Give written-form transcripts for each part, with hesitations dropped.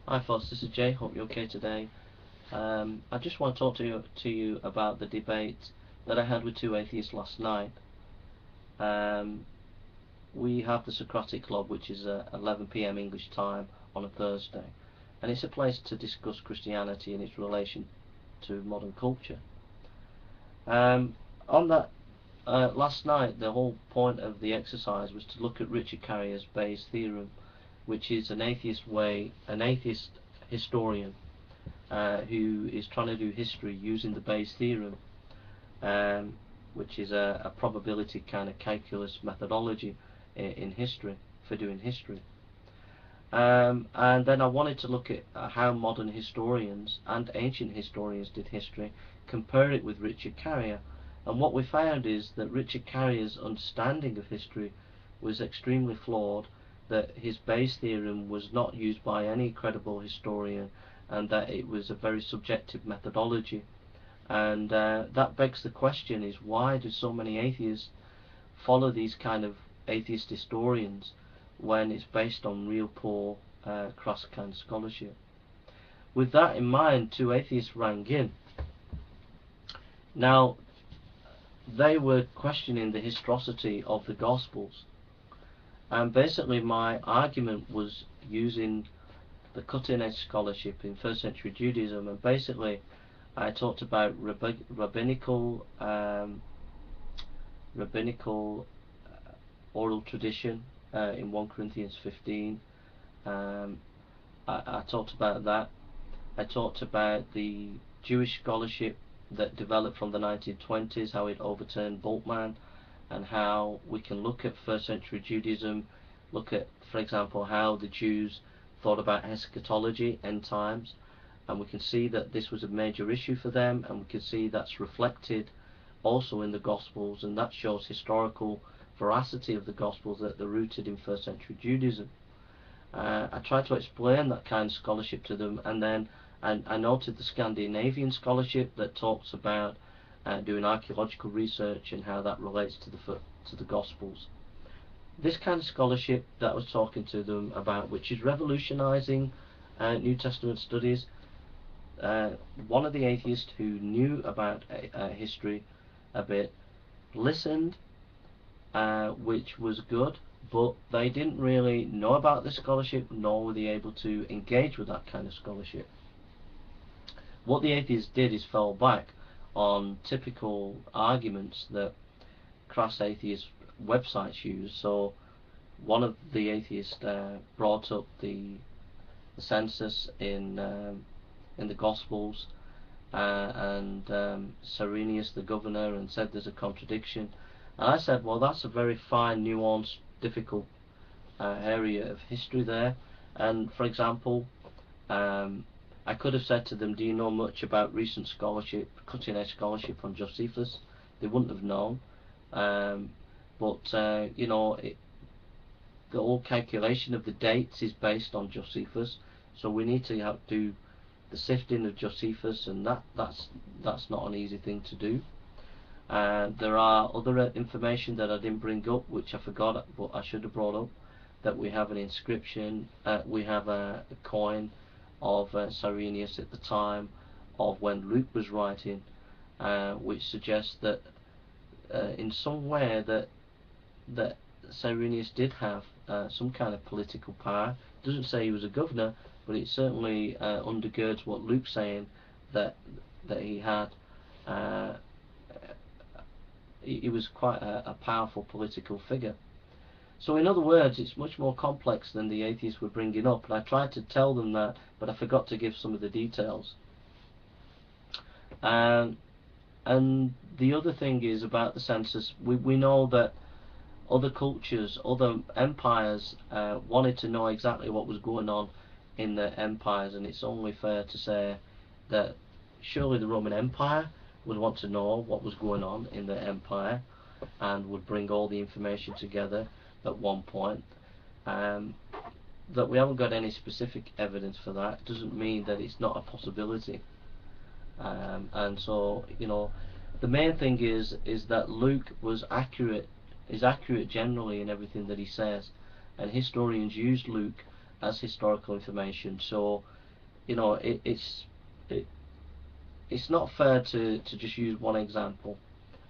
Hi folks, this is Jay. Hope you're okay today. I just want to talk to you about the debate that I had with two atheists last night. Um, we have the Socratic Club, which is 11 p.m. English time on a Thursday, and it's a place to discuss Christianity and its relation to modern culture. On that last night, the whole point of the exercise was to look at Richard Carrier's Bayes theorem, which is an atheist historian who is trying to do history using the Bayes theorem, um, which is a probability kind of calculus methodology in history for doing history. And then I wanted to look at how modern historians and ancient historians did history, compare it with Richard Carrier, and what we found is that Richard Carrier's understanding of history was extremely flawed, that his Bayes theorem was not used by any credible historian, and that it was a very subjective methodology. And that begs the question: is why do so many atheists follow these kind of atheist historians when it's based on real poor cross kind of scholarship? With that in mind, two atheists rang in. Now, they were questioning the historicity of the Gospels, and basically my argument was using the cutting edge scholarship in first century Judaism, and basically I talked about rabbinical oral tradition in 1 Corinthians 15. I talked about that. I talked about the Jewish scholarship that developed from the 1920s, how it overturned Bultmann, and how we can look at first century Judaism, look at, for example, how the Jews thought about eschatology, end times, and we can see that this was a major issue for them, and we can see that's reflected also in the Gospels, and that shows historical veracity of the Gospels, that they're rooted in first century Judaism. I tried to explain that kind of scholarship to them, and then I noted the Scandinavian scholarship that talks about doing archaeological research and how that relates to the Gospels. This kind of scholarship that I was talking to them about, which is revolutionizing New Testament studies. One of the atheists who knew about history a bit listened, which was good, but they didn't really know about this scholarship, nor were they able to engage with that kind of scholarship. What the atheists did is fell back on typical arguments that crass atheist websites use. So one of the atheists brought up the census in the Gospels, and Cyrenius the governor, and said there's a contradiction. And I said, well, that's a very fine, nuanced, difficult area of history there. And for example, I could have said to them, do you know much about recent scholarship, cutting edge scholarship on Josephus? They wouldn't have known. But the whole calculation of the dates is based on Josephus, so we need to do the sifting of Josephus, and that's not an easy thing to do. There are other information that I didn't bring up, which I forgot, but I should have brought up. That we have an inscription, we have a coin of Cyrenius at the time of when Luke was writing, which suggests that in some way that Cyrenius did have some kind of political power. It doesn't say he was a governor, but it certainly undergirds what Luke's saying, that he had. He was quite a powerful political figure. So in other words, it's much more complex than the atheists were bringing up, and I tried to tell them that, but I forgot to give some of the details. And the other thing is about the census. We know that other cultures, other empires wanted to know exactly what was going on in the empires, and it's only fair to say that surely the Roman Empire would want to know what was going on in the empire, and would bring all the information together at one point. That we haven't got any specific evidence for that doesn't mean that it's not a possibility. And so, the main thing is that Luke is accurate generally in everything that he says, and historians use Luke as historical information. So, you know, it, it's not fair to just use one example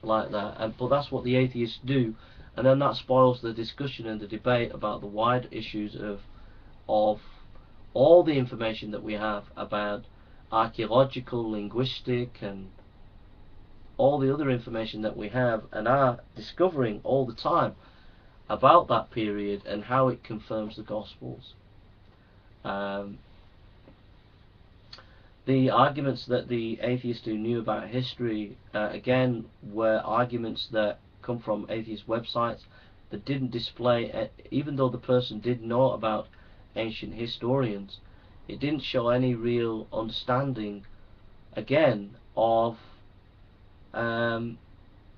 like that. But that's what the atheists do, and then that spoils the discussion and the debate about the wide issues of all the information that we have about archaeological, linguistic, and all the other information that we have and are discovering all the time about that period and how it confirms the Gospels. Um, the arguments that the atheists who knew about history, again, were arguments that come from atheist websites that didn't display, even though the person did know about ancient historians, it didn't show any real understanding, again, of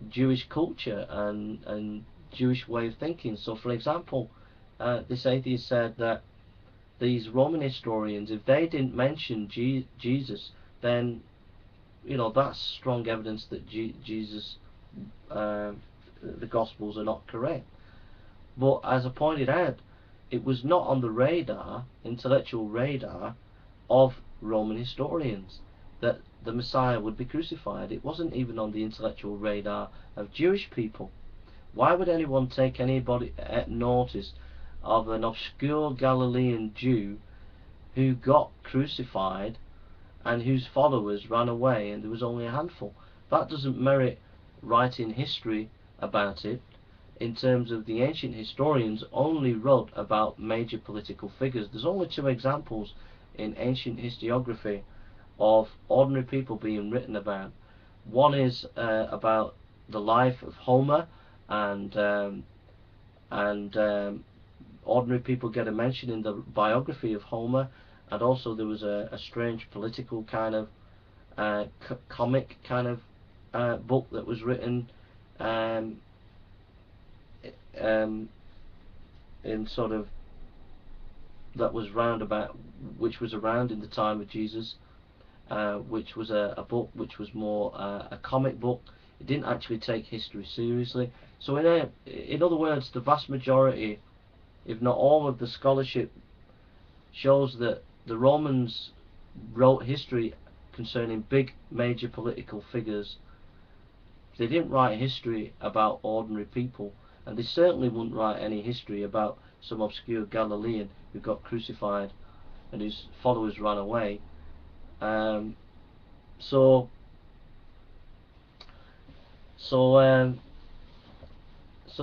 Jewish culture and Jewish way of thinking. So, for example, this atheist said that these Roman historians, if they didn't mention Jesus, then, you know, that's strong evidence that Jesus, the Gospels are not correct. But as I pointed out, it was not on the radar, intellectual radar, of Roman historians that the Messiah would be crucified. It wasn't even on the intellectual radar of Jewish people. Why would anyone take anybody notice of an obscure Galilean Jew who got crucified and whose followers ran away, and there was only a handful? That doesn't merit writing history about it. In terms of the ancient historians, only wrote about major political figures. There's only two examples in ancient historiography of ordinary people being written about. One is about the life of Homer, and ordinary people get a mention in the biography of Homer, and also there was a strange political kind of comic kind of book that was written in sort of that was round about, which was around in the time of Jesus, which was a book which was more a comic book. It didn't actually take history seriously. So in other words, the vast majority, if not all of the scholarship, shows that the Romans wrote history concerning big major political figures. They didn't write history about ordinary people, and they certainly wouldn't write any history about some obscure Galilean who got crucified and whose followers ran away. So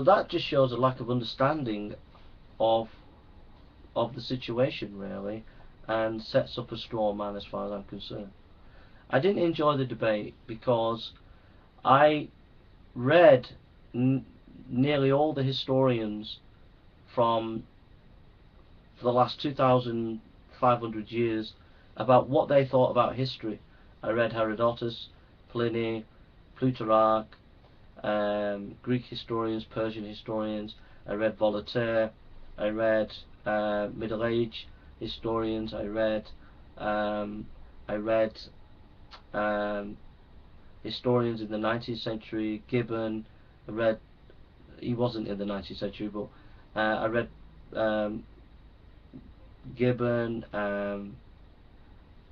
that just shows a lack of understanding of the situation, really, and sets up a straw man as far as I'm concerned. I didn't enjoy the debate because I read nearly all the historians from for the last 2,500 years about what they thought about history. I read Herodotus, Pliny, Plutarch, Greek historians, Persian historians. I read Voltaire. I read Middle Age historians. I read historians in the 19th century. Gibbon. He wasn't in the 19th century, but I read Gibbon,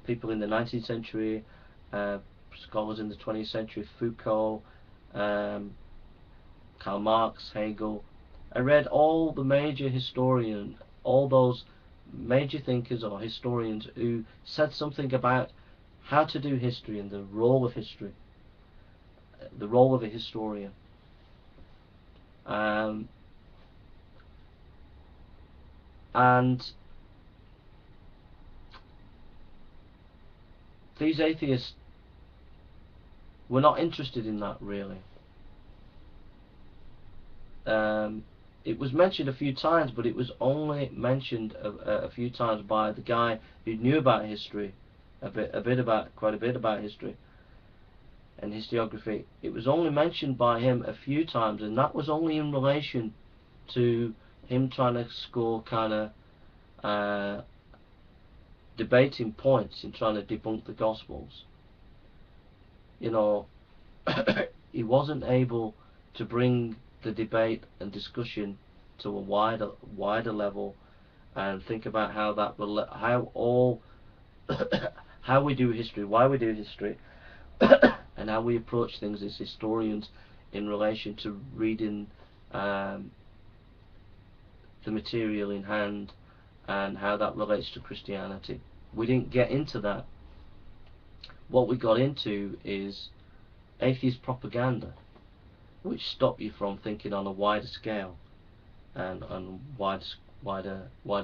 people in the 19th century, scholars in the 20th century, Foucault, Karl Marx, Hegel. I read all the major historians, all those major thinkers or historians who said something about how to do history and the role of history, the role of a historian. And these atheists were not interested in that, really. It was mentioned a few times, but it was only mentioned a few times by the guy who knew about history, quite a bit about history and historiography. It was only mentioned by him a few times, and that was only in relation to him trying to score kind of debating points in trying to debunk the Gospels. You know, he wasn't able to bring the debate and discussion to a wider level and think about how that will, how all how we do history, why we do history, and how we approach things as historians in relation to reading the material in hand, and how that relates to Christianity. We didn't get into that. What we got into is atheist propaganda, which stop you from thinking on a wider scale and wider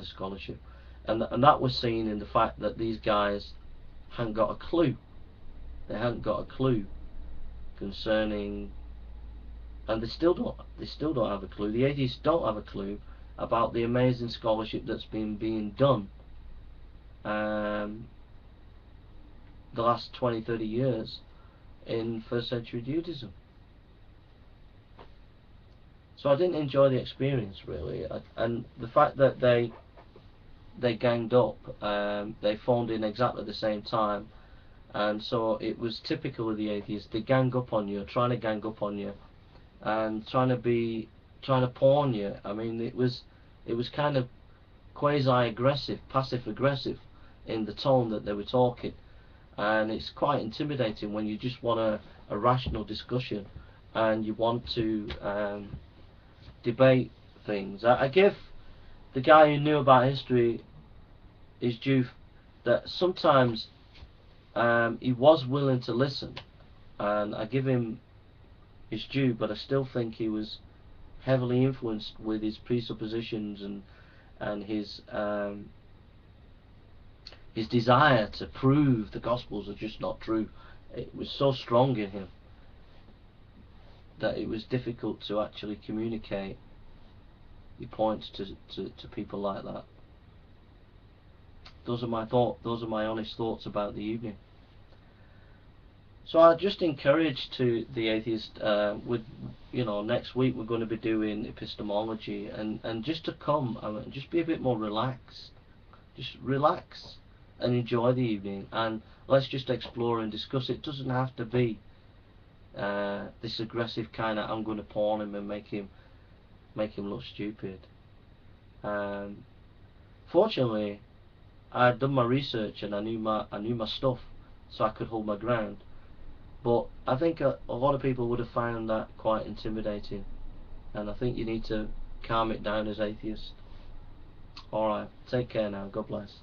scholarship. And that was seen in the fact that these guys hadn't got a clue. They hadn't got a clue concerning, and they still don't have a clue. The atheists don't have a clue about the amazing scholarship that's been being done the last 20-30 years in first century Judaism. So I didn't enjoy the experience really, and the fact that they ganged up, they phoned in exactly the same time, and so it was typical of the atheists. They trying to gang up on you, and trying to pawn you. I mean, it was kind of quasi-aggressive, passive-aggressive in the tone that they were talking, and it's quite intimidating when you just want a rational discussion and you want to debate things. I give the guy who knew about history his due, that sometimes he was willing to listen, and I give him his due, but I still think he was heavily influenced with his presuppositions and his desire to prove the Gospels are just not true. It was so strong in him that it was difficult to actually communicate the points to people like that. Those are my honest thoughts about the evening. So I just encourage to the atheist, with next week we're going to be doing epistemology, and just to come and just be a bit more relaxed. Just relax and enjoy the evening, and let's just explore and discuss. It doesn't have to be this aggressive kind of I'm going to pawn him and make him look stupid. Fortunately, I had done my research and I knew my stuff, so I could hold my ground. But I think a lot of people would have found that quite intimidating, and I think you need to calm it down as atheists. Alright, take care now. God bless.